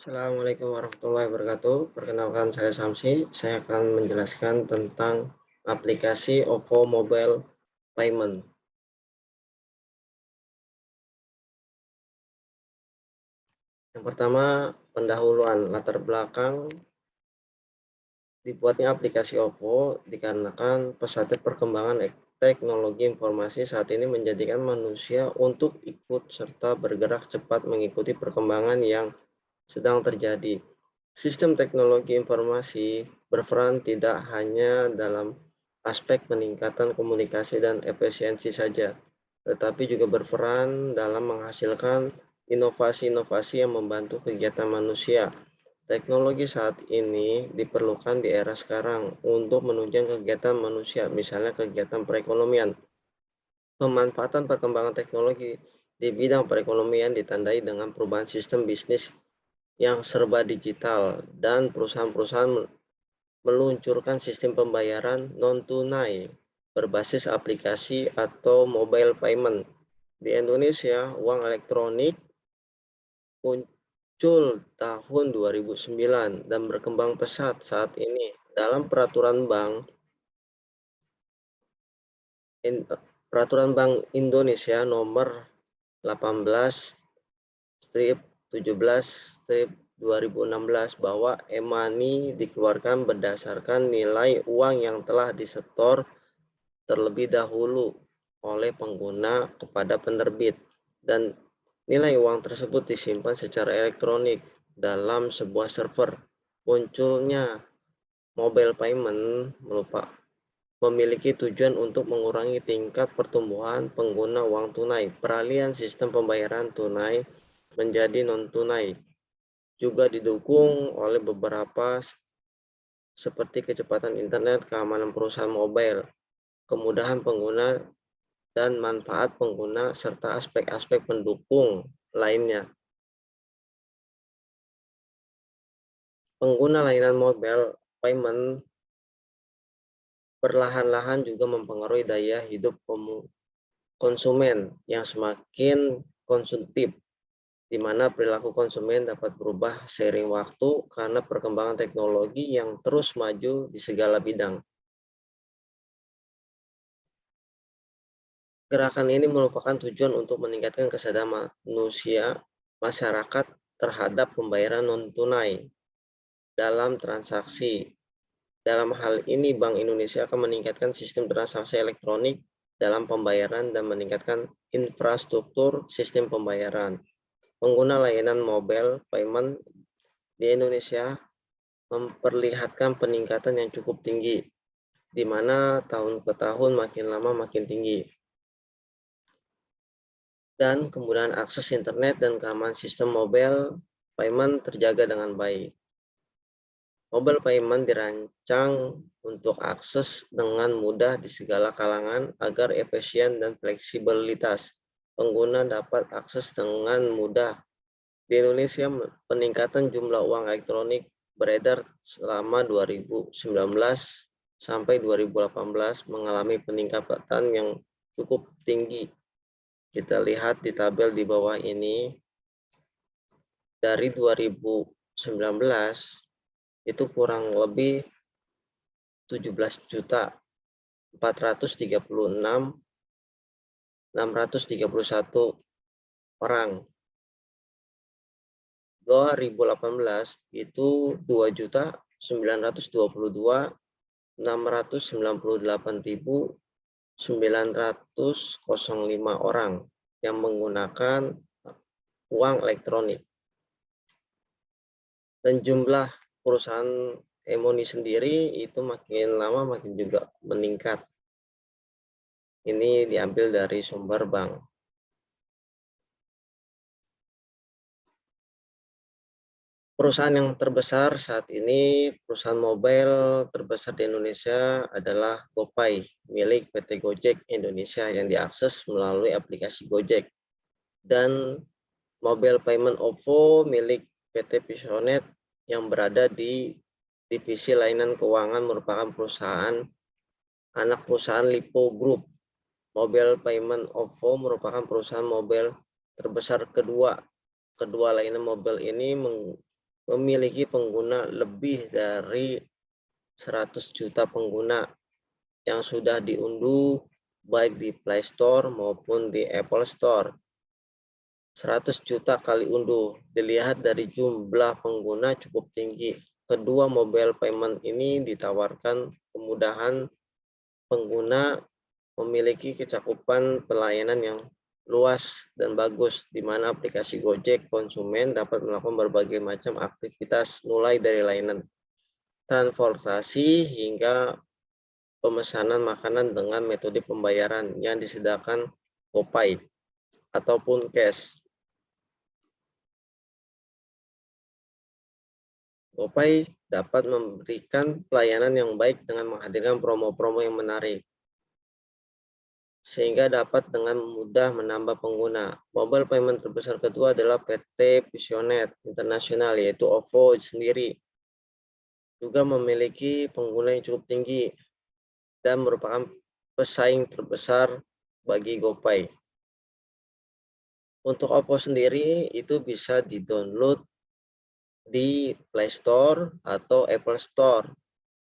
Assalamualaikum warahmatullahi wabarakatuh. Perkenalkan saya Samsi. Saya akan menjelaskan tentang aplikasi OVO Mobile Payment. Yang pertama, pendahuluan latar belakang dibuatnya aplikasi OVO dikarenakan pesatnya perkembangan teknologi informasi saat ini menjadikan manusia untuk ikut serta bergerak cepat mengikuti perkembangan yang sedang terjadi. Sistem teknologi informasi berperan tidak hanya dalam aspek peningkatan komunikasi dan efisiensi saja, tetapi juga berperan dalam menghasilkan inovasi-inovasi yang membantu kegiatan manusia. Teknologi saat ini diperlukan di era sekarang untuk menunjang kegiatan manusia, misalnya kegiatan perekonomian. Pemanfaatan perkembangan teknologi di bidang perekonomian ditandai dengan perubahan sistem bisnis yang serba digital dan perusahaan-perusahaan meluncurkan sistem pembayaran non-tunai berbasis aplikasi atau mobile payment. Di Indonesia, uang elektronik muncul tahun 2009 dan berkembang pesat saat ini. Dalam Peraturan Bank Indonesia nomor 18/17/2016 bahwa e-money dikeluarkan berdasarkan nilai uang yang telah disetor terlebih dahulu oleh pengguna kepada penerbit, dan nilai uang tersebut disimpan secara elektronik dalam sebuah server. Munculnya mobile payment memiliki tujuan untuk mengurangi tingkat pertumbuhan pengguna uang tunai. Peralihan sistem pembayaran tunai menjadi non-tunai juga didukung oleh beberapa seperti kecepatan internet, keamanan perusahaan mobile, kemudahan pengguna, dan manfaat pengguna, serta aspek-aspek pendukung lainnya. Pengguna layanan mobile payment perlahan-lahan juga mempengaruhi daya hidup konsumen yang semakin konsumtif, di mana perilaku konsumen dapat berubah seiring waktu karena perkembangan teknologi yang terus maju di segala bidang. Gerakan ini merupakan tujuan untuk meningkatkan kesadaran masyarakat terhadap pembayaran non-tunai dalam transaksi. Dalam hal ini, Bank Indonesia akan meningkatkan sistem transaksi elektronik dalam pembayaran dan meningkatkan infrastruktur sistem pembayaran. Pengguna layanan mobile payment di Indonesia memperlihatkan peningkatan yang cukup tinggi, di mana tahun ke tahun makin lama makin tinggi. Dan kemudahan akses internet dan keamanan sistem mobile payment terjaga dengan baik. Mobile payment dirancang untuk akses dengan mudah di segala kalangan agar efisien dan fleksibilitas pengguna dapat akses dengan mudah. Di Indonesia, peningkatan jumlah uang elektronik beredar selama 2019 sampai 2018 mengalami peningkatan yang cukup tinggi. Kita lihat di tabel di bawah ini, dari 2019 itu kurang lebih 17.436.631 orang. 2018 itu 2.928.905 orang yang menggunakan uang elektronik. Dan jumlah perusahaan e-money sendiri itu makin lama makin juga meningkat. Ini diambil dari sumber bank. Perusahaan yang terbesar saat ini, perusahaan mobile terbesar di Indonesia adalah GoPay, milik PT Gojek Indonesia yang diakses melalui aplikasi Gojek. Dan mobile payment OVO milik PT Visionet yang berada di divisi layanan keuangan merupakan anak perusahaan Lipo Group. Mobile payment OVO merupakan perusahaan mobile terbesar kedua. Kedua layanan mobile ini memiliki pengguna lebih dari 100 juta pengguna yang sudah diunduh baik di Play Store maupun di Apple Store. 100 juta kali unduh, dilihat dari jumlah pengguna cukup tinggi. Kedua mobile payment ini ditawarkan kemudahan pengguna, memiliki kecakupan pelayanan yang luas dan bagus, di mana aplikasi Gojek konsumen dapat melakukan berbagai macam aktivitas mulai dari layanan transportasi hingga pemesanan makanan dengan metode pembayaran yang disediakan GoPay ataupun cash. GoPay dapat memberikan pelayanan yang baik dengan menghadirkan promo-promo yang menarik, sehingga dapat dengan mudah menambah pengguna. Mobile payment terbesar kedua adalah PT Visionet Internasional, yaitu OVO sendiri. Juga memiliki pengguna yang cukup tinggi dan merupakan pesaing terbesar bagi GoPay. Untuk OVO sendiri itu bisa di-download di Play Store atau Apple Store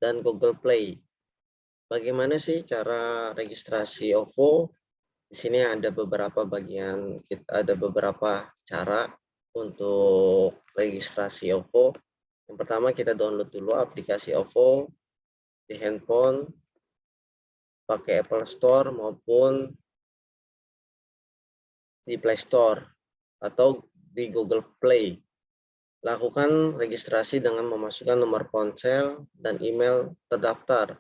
dan Google Play. Bagaimana sih cara registrasi OVO? Di sini ada beberapa bagian, ada beberapa cara untuk registrasi OVO. Yang pertama kita download dulu aplikasi OVO di handphone, pakai Apple Store maupun di Play Store atau di Google Play. Lakukan registrasi dengan memasukkan nomor ponsel dan email terdaftar.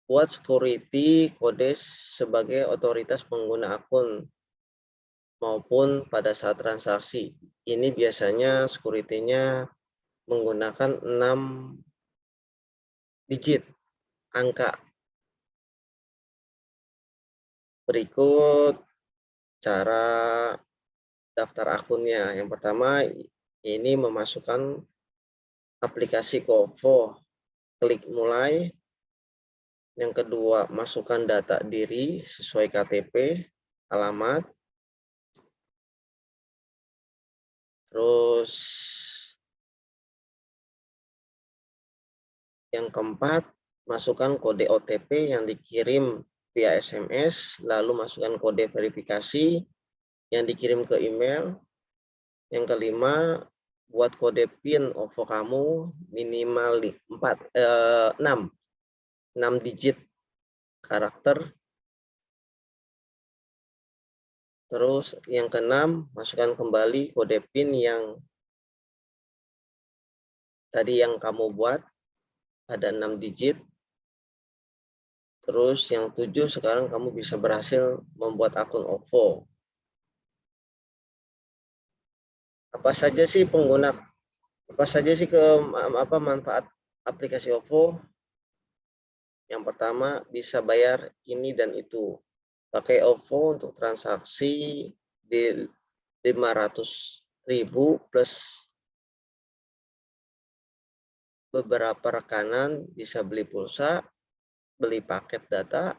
Buat security kode sebagai otoritas pengguna akun maupun pada saat transaksi. Ini biasanya security-nya menggunakan 6 digit angka. Berikut cara daftar akunnya. Yang pertama ini memasukkan aplikasi OVO, klik mulai. Yang kedua, masukkan data diri sesuai KTP, alamat. Terus yang keempat, masukkan kode OTP yang dikirim via SMS, lalu masukkan kode verifikasi yang dikirim ke email. Yang kelima, buat kode PIN OVO kamu minimal 6 digit karakter. Terus yang keenam, masukkan kembali kode PIN yang tadi yang kamu buat, ada 6 digit. Terus yang 7, sekarang kamu bisa berhasil membuat akun OVO. Apa saja sih manfaat aplikasi OVO? Yang pertama, bisa bayar ini dan itu. Pakai OVO untuk transaksi di 500.000 plus beberapa rekanan, bisa beli pulsa, beli paket data,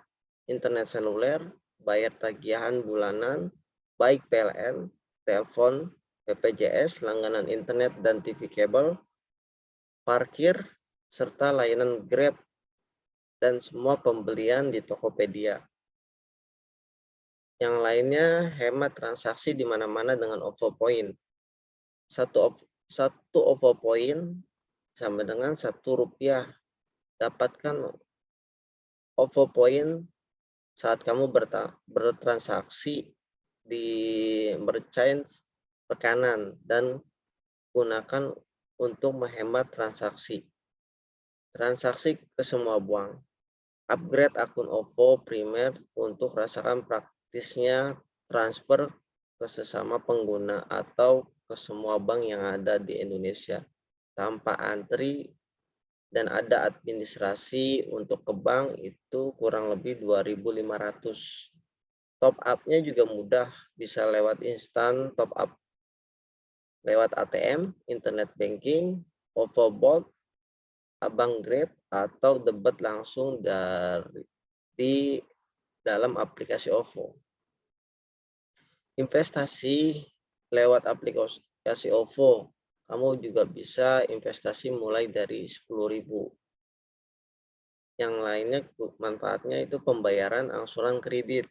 internet seluler, bayar tagihan bulanan, baik PLN, telepon, BPJS, langganan internet dan TV kabel, parkir, serta layanan Grab, dan semua pembelian di Tokopedia. Yang lainnya, hemat transaksi di mana-mana dengan OVO Point. Satu OVO Point sama dengan Rp1. Dapatkan OVO Point saat kamu bertransaksi di merchant rekanan dan gunakan untuk menghemat transaksi ke semua bank. Upgrade akun OVO primer untuk rasakan praktisnya transfer ke sesama pengguna atau ke semua bank yang ada di Indonesia tanpa antri, dan ada administrasi untuk ke bank itu kurang lebih 2.500. Top up-nya juga mudah, bisa lewat instan top up lewat ATM, internet banking, OVO Bolt, Abang Grab, atau debit langsung di dalam aplikasi OVO. Investasi lewat aplikasi OVO Kamu juga bisa investasi mulai dari 10.000. Yang lainnya manfaatnya itu pembayaran angsuran kredit.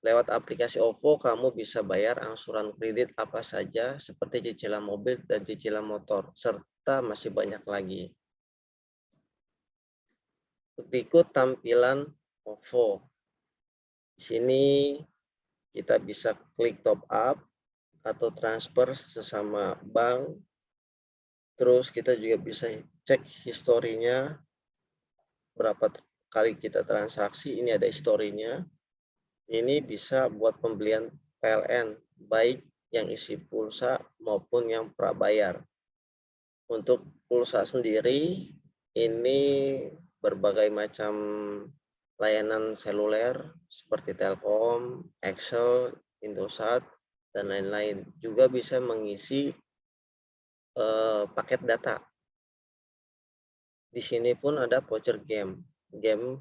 Lewat aplikasi OVO, kamu bisa bayar angsuran kredit apa saja seperti cicilan mobil dan cicilan motor, serta masih banyak lagi. Berikut tampilan OVO. Di sini kita bisa klik top up atau transfer sesama bank. Terus kita juga bisa cek historinya, berapa kali kita transaksi, ini ada historinya. Ini bisa buat pembelian PLN, baik yang isi pulsa maupun yang prabayar. Untuk pulsa sendiri, ini berbagai macam layanan seluler seperti Telkom, Excel, Indosat, dan lain-lain. Juga bisa mengisi paket data. Di sini pun ada voucher game, game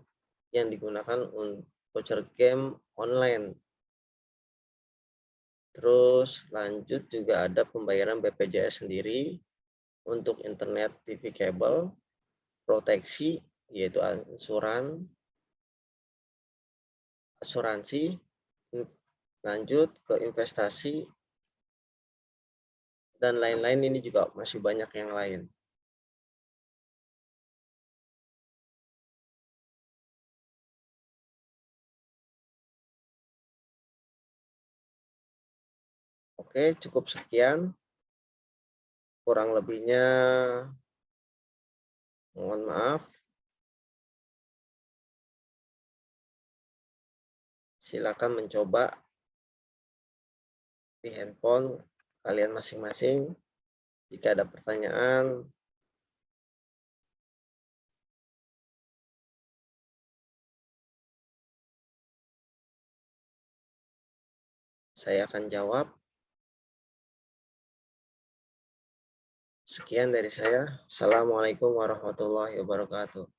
yang digunakan untuk voucher game online. Terus lanjut juga ada pembayaran BPJS sendiri untuk internet, TV kabel, proteksi yaitu asuransi, lanjut ke investasi dan lain-lain, ini juga masih banyak yang lain. Oke, cukup sekian. Kurang lebihnya mohon maaf. Silakan mencoba di handphone kalian masing-masing. Jika ada pertanyaan, saya akan jawab. Sekian dari saya. Assalamualaikum warahmatullahi wabarakatuh.